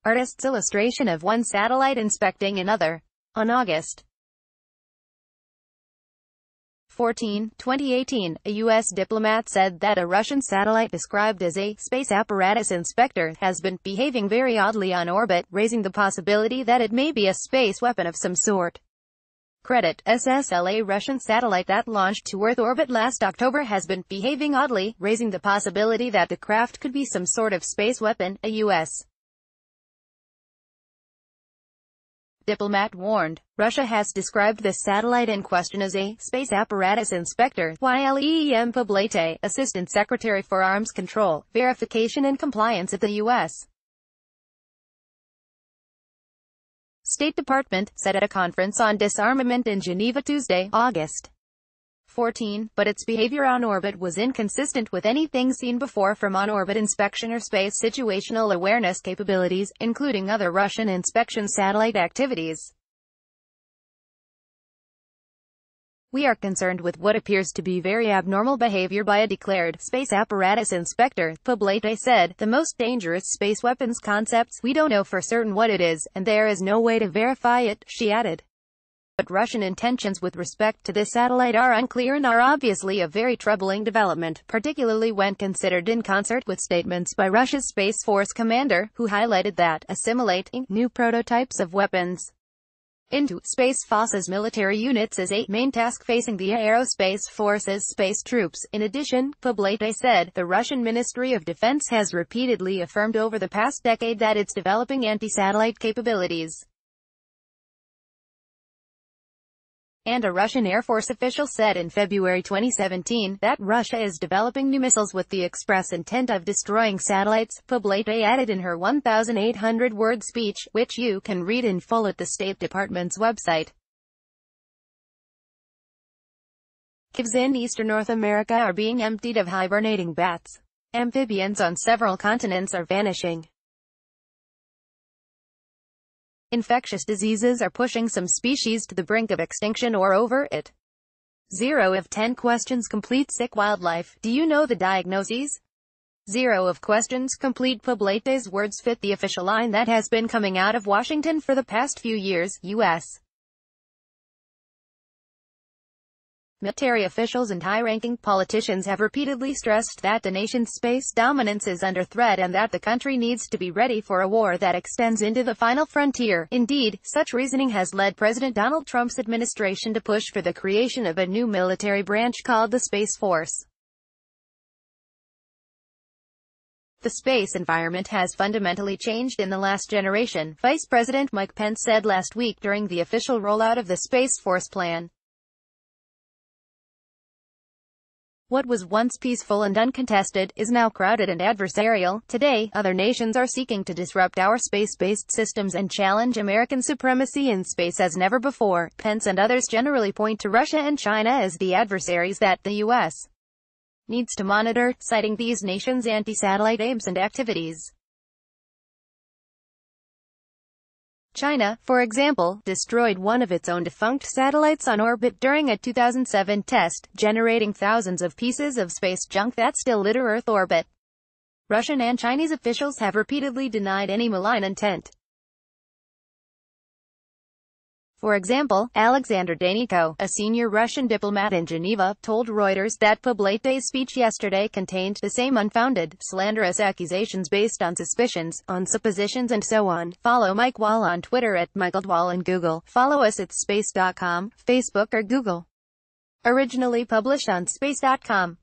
Artist's illustration of one satellite inspecting another. On August 14, 2018, a U.S. diplomat said that a Russian satellite described as a space apparatus inspector has been behaving very oddly on orbit, raising the possibility that it may be a space weapon of some sort. Credit SSL, a Russian satellite that launched to Earth orbit last October, has been behaving oddly, raising the possibility that the craft could be some sort of space weapon, a U.S. diplomat warned. Russia has described the satellite in question as a space apparatus inspector, while Lem Poblete, Assistant Secretary for Arms Control, Verification and Compliance at the U.S. State Department, said at a conference on disarmament in Geneva Tuesday, August 14, but its behavior on orbit was inconsistent with anything seen before from on-orbit inspection or space situational awareness capabilities, including other Russian inspection satellite activities. We are concerned with what appears to be very abnormal behavior by a declared space apparatus inspector, Poblete said. The most dangerous space weapons concepts, we don't know for certain what it is, and there is no way to verify it, she added. But Russian intentions with respect to this satellite are unclear and are obviously a very troubling development, particularly when considered in concert with statements by Russia's Space Force commander, who highlighted that assimilating new prototypes of weapons into Space Force's military units is a main task facing the Aerospace Force's space troops. In addition, Poblete said, the Russian Ministry of Defense has repeatedly affirmed over the past decade that it's developing anti-satellite capabilities. And a Russian Air Force official said in February 2017 that Russia is developing new missiles with the express intent of destroying satellites, Poblete added in her 1,800-word speech, which you can read in full at the State Department's website. Caves in eastern North America are being emptied of hibernating bats. Amphibians on several continents are vanishing. Infectious diseases are pushing some species to the brink of extinction or over it. 0 of 10 questions complete. Sick wildlife. Do you know the diagnoses? 0 of questions complete. Poblete's words fit the official line that has been coming out of Washington for the past few years. U.S. military officials and high-ranking politicians have repeatedly stressed that the nation's space dominance is under threat and that the country needs to be ready for a war that extends into the final frontier. Indeed, such reasoning has led President Donald Trump's administration to push for the creation of a new military branch called the Space Force. The space environment has fundamentally changed in the last generation, Vice President Mike Pence said last week during the official rollout of the Space Force plan. What was once peaceful and uncontested, is now crowded and adversarial. Today, other nations are seeking to disrupt our space-based systems and challenge American supremacy in space as never before. Pence and others generally point to Russia and China as the adversaries that the U.S. needs to monitor, citing these nations' anti-satellite aims and activities. China, for example, destroyed one of its own defunct satellites on orbit during a 2007 test, generating thousands of pieces of space junk that still litter Earth orbit. Russian and Chinese officials have repeatedly denied any malign intent. For example, Alexander Daneyko, a senior Russian diplomat in Geneva, told Reuters that Poblete's speech yesterday contained the same unfounded, slanderous accusations based on suspicions, on suppositions and so on. Follow Mike Wall on Twitter at MichaelWall and Google. Follow us at space.com, Facebook or Google. Originally published on space.com.